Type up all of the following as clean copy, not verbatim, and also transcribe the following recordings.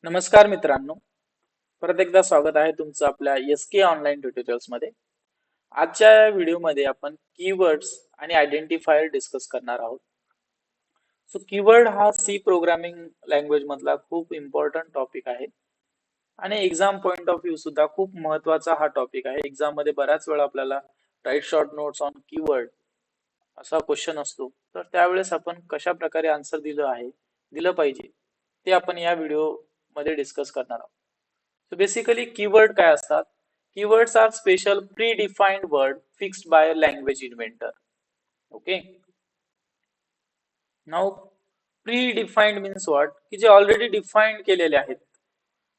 नमस्कार मित्रांनो, परत एकदा स्वागत आहे तुमचं आपल्या SK ऑनलाईन ट्युटोरियल्स मध्ये. आजच्या या व्हिडिओमध्ये आपण कीवर्ड्स आणि आयडेंटिफायर डिस्कस करणार आहोत. सो कीवर्ड हा सी प्रोग्रामिंग लँग्वेज मधला खूप इम्पॉर्टंट टॉपिक आहे आणि एक्झाम पॉइंट ऑफ व्ह्यू सुद्धा खूप महत्वाचा हा टॉपिक आहे. एक्झाम मध्ये बऱ्याच वेळा आपल्याला write short notes on keyword असा क्वेश्चन असतो, तर त्यावेळेस आपण कशा प्रकारे आन्सर दिलं पाहिजे ते आपण या व्हिडिओ मध्ये डिस्कस करणार आहोत. So basically keyword काय असतात? Keywords are special predefined word fixed by a language inventor. Okay. Now predefined means what? की जे ऑलरेडी डिफाइंड केलेले आहेत.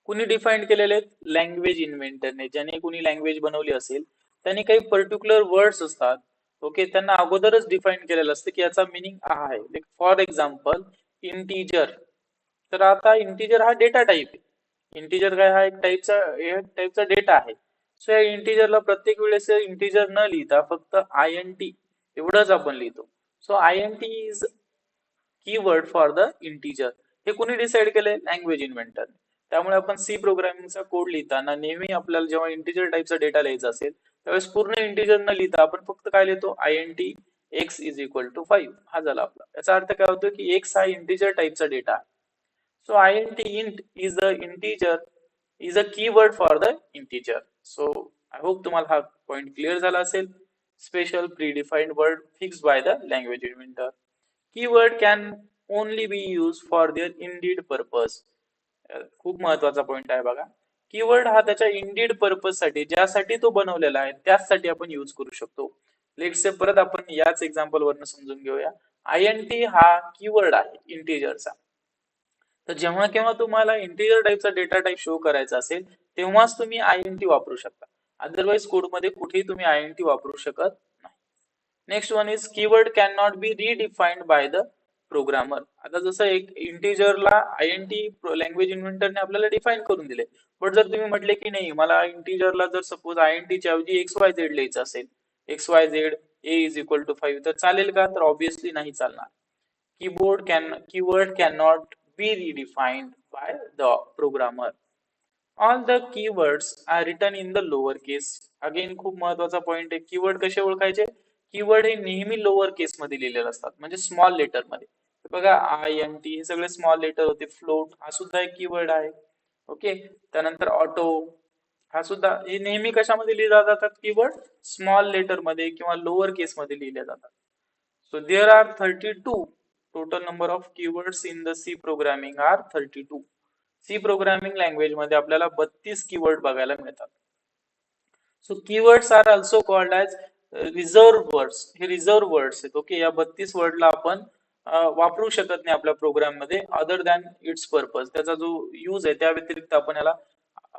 कुणी डिफाइंड केलेले आहेत? लँग्वेज इन्व्हेंटरने. ज्याने कुणी लँग्वेज बनवली असेल त्यांनी काही पर्टिक्युलर वर्ड्स असतात. ओके, त्यांना अगोदरच डिफाइन केलेलं असतं की याचा मिनिंग हा आहे. For example integer. तर आता इंटीजर हा डेटा टाइप आहे. इंटीजर काय हा एक टाइपचा डेटा आहे. सो या इंटीजरला प्रत्येक वेळेस इंटीजर न लिहिता फक्त INT एवढंच आपण लिहितो. So INT is keyword for the integer. हे कोणी डिसाइड केलंय? Language inventor. त्यामुळे आपण सी प्रोग्रामिंगचा कोड लिहिताना नेहमी आपल्याला जेव्हा इंटीजर टाइपचा डेटा लिहायचा असेल त्यावेळेस पूर्ण इंटीजर न लिहिता आपण फक्त काय लिहितो? INT x is equal to 5 हा झाला आपला. याचा अर्थ काय होतो की x हा इंटीजर टाइपचा डेटा आहे. So int is the integer is a keyword for the integer. So I hope तुम्हाला हा पॉइंट क्लिअर झाला असेल. Special predefined word fixed by the language inventor. Keyword can only be used for their indeed purpose. खूप महत्वाचा point आहे बघा. Keyword हा त्याच्या इंडीड पर्पज साठी ज्यासाठी तो बनवलेला आहे त्यासाठी आपण यूज करू शकतो. लेट्स से परत आपण याच एक्झाम्पल वरून समजून घेऊया. INT हा कीवर्ड आहे इंटीजरचा. तर जेव्हा केव्हा तुम्हाला इंटीजर टाइपचा डेटा टाइप शो करायचा असेल तेव्हाच तुम्ही INT वापरू शकता. अदरवाइज कोडमध्ये कुठेही तुम्ही INT वापरू शकत नाही. Next one is keyword can not be redefined by the programmer. आता जसं एक इंटीजरला INT लँग्वेज इन्व्हेंटरने आपल्याला डिफाइन करून दिले. बट जर तुम्ही म्हटले की नाही मला इंटीजरला जर सपोज INT च्या ऐवजी XYZ लिहायचं असेल, XYZ A is equal to 5 तर चालेल का? तर ऑब्विसली नाही चालणार. Keyword cannot be redefined by the programmer. All the keywords are written in the lower case. Again खूप महत्वाचा पॉइंट आहे. कीवर्ड कसे ओळखायचे? कीवर्ड हे नेहमी लोअर केस मध्ये लिहिलेले असतात, म्हणजे स्मॉल लेटर मध्ये. बघा INT हे सगळे स्मॉल लेटर होते. फ्लोट हा सुद्धा एक कीवर्ड आहे. ओके, त्यानंतर ऑटो हा सुद्धा हे नेहमी कशामध्ये लिहिले जातात? कीवर्ड स्मॉल लेटर मध्ये किंवा लोअर केस मध्ये लिहिले जातात. So there are 32 total number of keywords in the C programming are 32. C programming language मध्ये आपल्याला 32 कीवर्ड बघायला मिळतात. So keywords are also called as reserved words. हे रिझर्व वर्ड्स आहेत. ओके, या 32 वर्डला आपण वापरू शकत नाही आपल्या प्रोग्राम मध्ये अदर दॅन इट्स पर्पज. त्याचा जो यूज आहे त्या व्यतिरिक्त आपण याला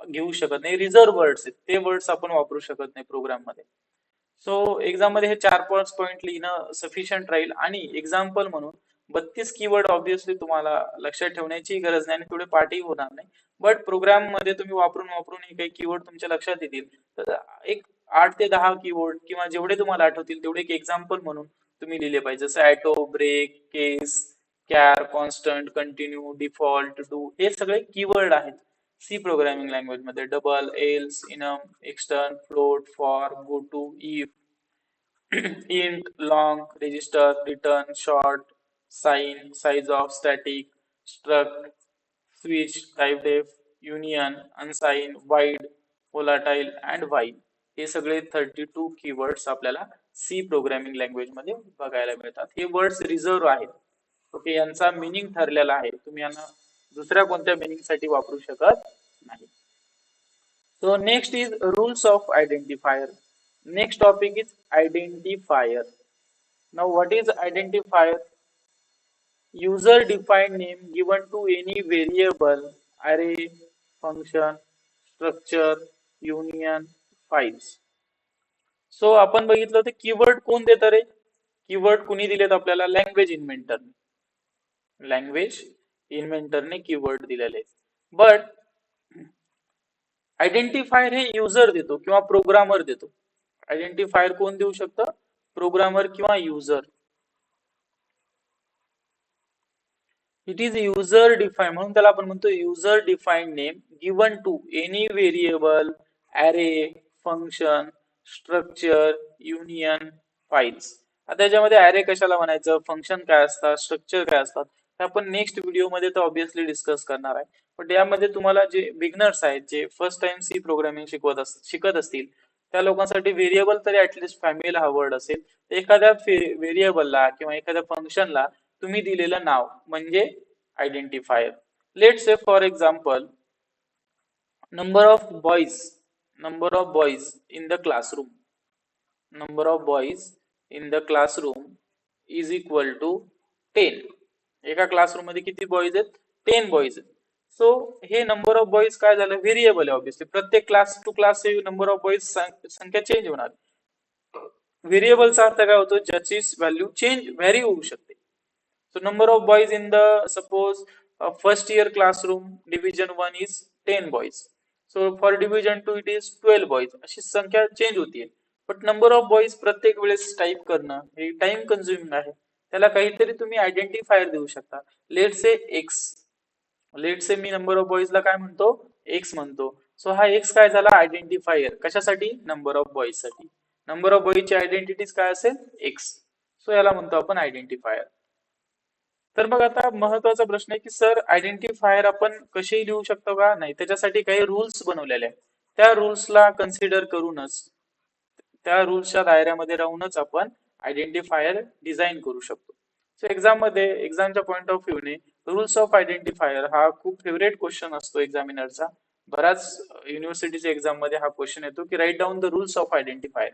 घेऊ शकत नाही. रिझर्व वर्ड्स आहेत, ते वर्ड्स आपण वापरू शकत नाही प्रोग्राम मध्ये. सो एक्झाम मध्ये हे 4-5 पॉइंट लिहिणं सफिशियंट राहील आणि एक्झाम्पल म्हणून 32 कीवर्ड ऑब्विसली तुम्हाला लक्षात ठेवण्याची गरज नाही आणि थोडे पाठही होणार नाही. बट प्रोग्राम मध्ये तुम्ही वापरून हे काही कीवर्ड तुमच्या लक्षात येतील. तर एक 8 ते 10 कीवर्ड किंवा जेवढे तुम्हाला आठवतील तेवढे एक एक्झाम्पल म्हणून तुम्ही लिहिले पाहिजे. जसं auto, break, case, char, constant, continue, default, do हे सगळे कीवर्ड आहेत सी प्रोग्रामिंग लँग्वेज मध्ये. Double, else, enum, extern, float, for, goto, if, int, long, register, return, short, sign, size of, static, struct, switch, type def, union, unsigned, wide, volatile and while. हे सगळे 32 keywords आपल्याला C programming language मध्ये बघायला मिळतात. हे words reserve आहेत. Okay, यांचा meaning ठरलेला आहे. तुम्ही यांना दुसऱ्या कोणत्या मिनिंग साठी वापरू शकत नाही. So next is rules of identifier. Next topic is identifier. Now what is identifier? User defined name given to any variable, array, function, structure, union, files. So आपण बघितलं होतं कीवर्ड कोण देतं रे? कीवर्ड कुणी दिलेत आपल्याला? Language inventor. लँग्वेज इन्व्हेंटरने कीवर्ड दिलेले. But identifier हे युजर देतो किंवा प्रोग्रामर देतो. आयडेंटिफायर कोण देऊ शकतं? प्रोग्रामर किंवा user. It is user define, म्हणून त्याला आपण म्हणतो user defined name given to any variable, array, function, structure, union, files. आता याच्यामध्ये ॲरे कशाला म्हणायचं, फंक्शन काय असतात, स्ट्रक्चर काय असतात, हे आपण नेक्स्ट व्हिडिओमध्ये तर ऑब्विसली डिस्कस करणार आहे. पण यामध्ये तुम्हाला जे बिगनर्स आहेत, जे फर्स्ट टाइम सी प्रोग्रामिंग शिकत असतील, त्या लोकांसाठी व्हेरिएबल तरी ऍटलीस्ट फॅमिलीला हा वर्ड असेल. एखाद्या व्हेरिएबलला किंवा एखाद्या फंक्शनला तुम्ही दिलेलं नाव म्हणजे identifier. Let's say for example number of boys number of boys in the classroom number of boys in the classroom is equal to 10. एका क्लासरूम मध्ये किती बॉईज आहेत, 10 बॉईज आहेत. सो हे नंबर ऑफ बॉईज काय झालं, व्हेरिएबल आहे obviously, प्रत्येक class to class number of boys संख्या चेंज होणार. व्हेरिएबलचा अर्थ काय होतो, ज्याची व्हॅल्यू चेंज व्हॅरी होऊ शकते. So number of boys in the suppose first year classroom division 1 is 10 boys. So for division 2 it is 12 boys. अशी संख्या चेंज होतीये. बट नंबर ऑफ बॉईज प्रत्येक वेळेस टाईप करणं हे टाइम कन्झ्युमिंग आहे. त्याला काहीतरी तुम्ही आयडेंटिफायर देऊ शकता. Let say X. Let say मी नंबर ऑफ बॉईजला काय म्हणतो, एक्स म्हणतो. सो हा एक्स काय झाला, आयडेंटिफायर. कशासाठी, नंबर ऑफ बॉईज साठी. नंबर ऑफ बॉईजची आयडेंटिटीज काय असेल, एक्स. सो याला म्हणतो आपण आयडेंटिफायर. तर मग आता महत्वाचा प्रश्न आहे की सर आयडेंटिफायर आपण कसेही लिहू शकतो का, नाही, त्याच्यासाठी काही रूल्स बनवलेले आहेत. त्या रूल्सला कन्सिडर करूनच, त्या रूल्सच्या दायऱ्यामध्ये राहूनच आपण आयडेंटिफायर डिझाइन करू शकतो. सो एक्झामच्या पॉइंट ऑफ व्ह्यूने रूल्स ऑफ आयडेंटिफायर हा खूप फेवरेट क्वेश्चन असतो एक्झामिनरचा. बऱ्याच युनिव्हर्सिटीच्या एक्झाम मध्ये हा क्वेश्चन येतो की write down the rules of identifier.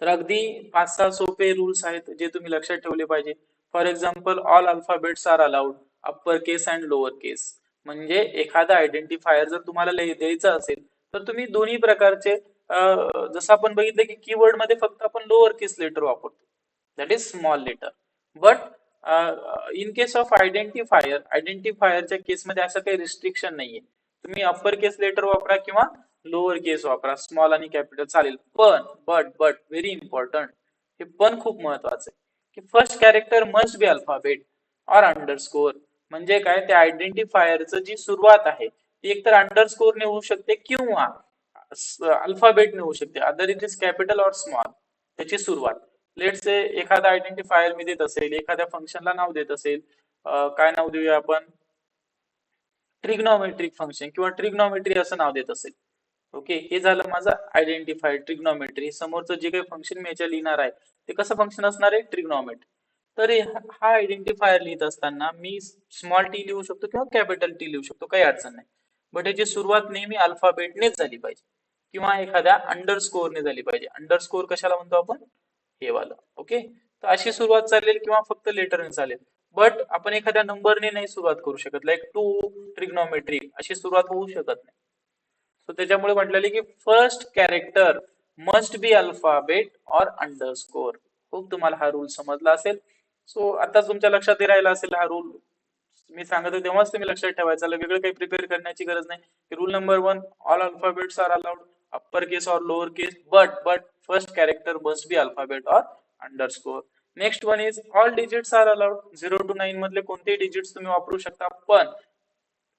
तर अगदी 5-6 सोपे रूल्स आहेत जे तुम्ही लक्षात ठेवले पाहिजे. For example all alphabets are allowed, upper case and lower case. म्हणजे एखादा आयडेंटिफायर जर तुम्हाला द्यायचा असेल तर तुम्ही दोन्ही प्रकारचे, जसं आपण बघितलं की कीवर्ड मध्ये फक्त आपण लोअर केस लेटर वापरतो, that is small letter. But in case of आयडेंटिफायरच्या केसमध्ये असं काही रिस्ट्रिक्शन नाहीये. तुम्ही अप्पर केस लेटर वापरा किंवा लोअर केस वापरा, स्मॉल आणि कॅपिटल चालेल. पण बट व्हेरी इम्पॉर्टंट, हे पण खूप महत्वाचं आहे की first character must be alphabet और अंडरस्कोर. म्हणजे काय, त्या आयडेंटिफायरचं जी सुरुवात आहे ती एकतर अंडरस्कोरने होऊ शकते किंवा अल्फाबेटने होऊ शकते, अदर इट इज कॅपिटल और स्मॉल. त्याची सुरुवात, लेट्स से एखादा आयडेंटिफायर मी देत असेल, एखाद्या फंक्शनला नाव देत असेल, काय नाव देऊया आपण, ट्रिग्नोमेट्रिक फंक्शन किंवा ट्रिग्नोमेट्री असं नाव देत असेल. ओके, हे झालं माझं आयडेंटिफायर ट्रिग्नोमेट्री. समोरचं जे काही फंक्शन मी याच्या लिहिणार आहे ते कसं फंक्शन असणार आहे, ट्रिग्नोमेट्री. तर हा आयडेंटिफायर लिहित असताना मी स्मॉल टी लिहू शकतो किंवा कॅपिटल टी लिहू शकतो, काही अडचण नाही. बट याची सुरुवात नेहमी अल्फाबेटनेच झाली पाहिजे किंवा एखाद्या अंडरस्कोरने झाली पाहिजे. अंडरस्कोर कशाला म्हणतो आपण, हे वाला. ओके, तर अशी सुरुवात चालेल किंवा फक्त लेटरने चालेल. बट आपण एखाद्या नंबरने नाही सुरुवात करू शकत, लाईक 2 ट्रिग्नोमेट्री अशी सुरुवात होऊ शकत नाही. सो त्याच्यामुळे म्हटलेले की first character must be alphabet और अंडरस्कोर. खूप तुम्हाला हा रूल समजला असेल. सो आता तुमच्या लक्षात राहिला असेल हा रूल. मी सांगत होते तेव्हाच तुम्ही लक्षात ठेवायचा, वेगळं काही प्रिपेअर करण्याची गरज नाही. Rule number 1, all alphabets are allowed, upper case और lower case, but first character must be alphabet और underscore. Next one is all digits are allowed. 0 to 9 मधले कोणतेही डिजिट्स तुम्ही वापरू शकता, पण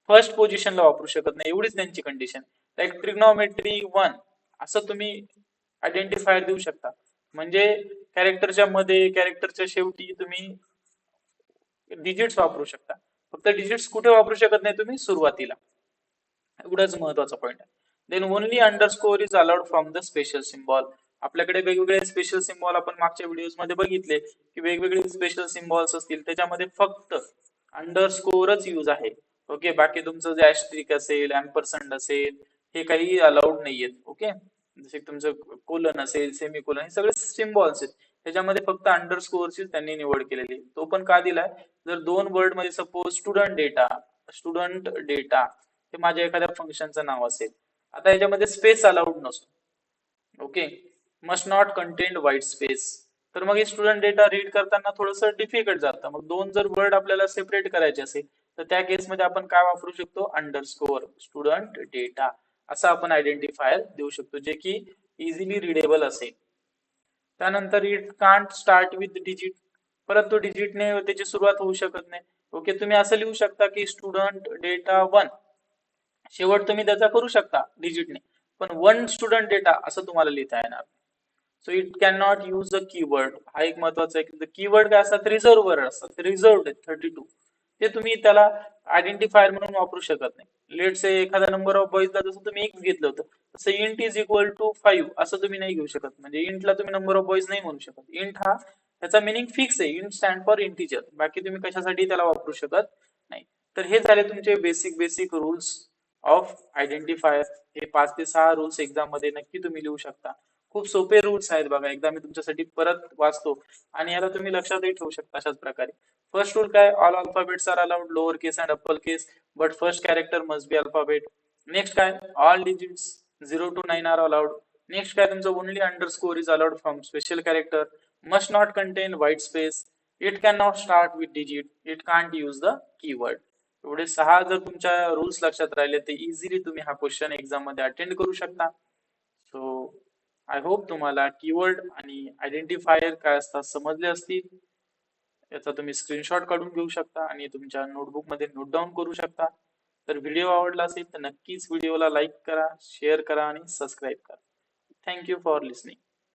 फर्स्ट पोझिशनला वापरू शकत नाही, एवढीच त्यांची कंडिशन. लाईक ट्रिग्नोमेट्री 1 असं तुम्ही आयडेंटिफायर देऊ शकता. म्हणजे कॅरेक्टरच्या मध्ये, कॅरेक्टरच्या शेवटी तुम्ही डिजिट्स वापरू शकता. फक्त डिजिट्स कुठे वापरू शकत नाही तुम्ही, सुरुवातीला. एवढाच महत्वाचा पॉईंट आहे. Then only underscore is allowed from the special symbol. आपल्याकडे वेगवेगळे स्पेशल सिम्बॉल आपण मागच्या व्हिडिओज मध्ये बघितले की वेगवेगळे स्पेशल सिम्बॉल्स असतील त्याच्यामध्ये फक्त अंडरस्कोरच यूज आहे. ओके, बाकी तुमचं जे ऍस्ट्रिक असेल, एम्परसँड असेल, हे काही अलाउड नाहीयेत. ओके, जसे तुमचं कोलन असेल, सेमी कोलन, हे सगळे सिम्बॉल्स आहेत, त्याच्यामध्ये फक्त अंडरस्कोरची त्यांनी निवड केलेली. तो पण का दिलाय, जर 2 वर्ड मध्ये सपोज स्टुडंट डेटा हे माझ्या एखाद्या फंक्शनचं नाव असेल, आता याच्यामध्ये स्पेस अलाउड नसतो. Okay, must not contain white space. तर मग हे स्टुडंट डेटा रीड करताना थोडस डिफिकल्ट जातं. मग 2 जर वर्ड आपल्याला सेपरेट करायचे असेल तर त्या केसमध्ये आपण काय वापरू शकतो, अंडरस्कोर स्टुडंट डेटा असं आपण आयडेंटिफायर देऊ शकतो, जे की इझिली रिडेबल असेल. त्यानंतर it can't start with digit. परत तो डिजिटने त्याची सुरुवात होऊ शकत नाही. ओके, तुम्ही असं लिहू शकता की स्टुडंट डेटा 1, शेवट तुम्ही त्याचा करू शकता डिजिटने, पण 1 स्टुडंट डेटा असं तुम्हाला लिहिता येणार. So it can not use the keyword. हा एक महत्वाचा आहे की कीवर्ड काय असतात, रिझर्व वर असतात, रिझर्वड आहेत 32. ते तुम्ही त्याला आयडेंटिफायर म्हणून वापरू शकत नाही. लेट से एखादा नंबर ऑफ बॉईजला जसं तुम्ही एक घेतलं होतं, तसं इंट इज इक्वल टू 5 असं तुम्ही नाही घेऊ शकत. म्हणजे इंटला तुम्ही नंबर ऑफ बॉईज नाही म्हणू शकत. इंट हा त्याचा मिनिंग फिक्स आहे. Int stand for integer. बाकी तुम्ही कशासाठी त्याला वापरू शकत नाही. तर हे झाले तुमचे बेसिक रूल्स ऑफ आयडेंटिफायर. हे 5 ते 6 रूल्स एक्झाम मध्ये नक्की तुम्ही लिहू शकता. खूप सोपे रूल्स आहेत बघा. एकदा मी तुमच्यासाठी परत वाचतो आणि याला तुम्ही लक्षातही ठेवू शकता अशाच प्रकारे. फर्स्ट रूल काय, all alphabets are allowed lower case and upper case but first character must be alphabet. Next काय, all digits 0 to 9 are allowed. Next काय तुमचं, only underscore is allowed from special character, must not contain white space, it can not start with digit, it can't use the keyword. एवढे 6 जर तुमच्या rules लक्षात राहिले तर easily तुम्ही हा क्वेश्चन एक्झाम मध्ये अटेंड करू शकता. सो आय होप तुम्हाला कीवर्ड आणि आयडेंटिफायर काय असतात समजले असतील. याचा तुम्ही स्क्रीनशॉट काढून घेऊ शकता आणि तुमच्या नोटबुक मध्ये नोट डाऊन करू शकता. तर व्हिडिओ आवडला असेल तर नक्कीच व्हिडिओला लाईक करा, शेअर करा आणि सबस्क्राईब करा. Thank you for listening.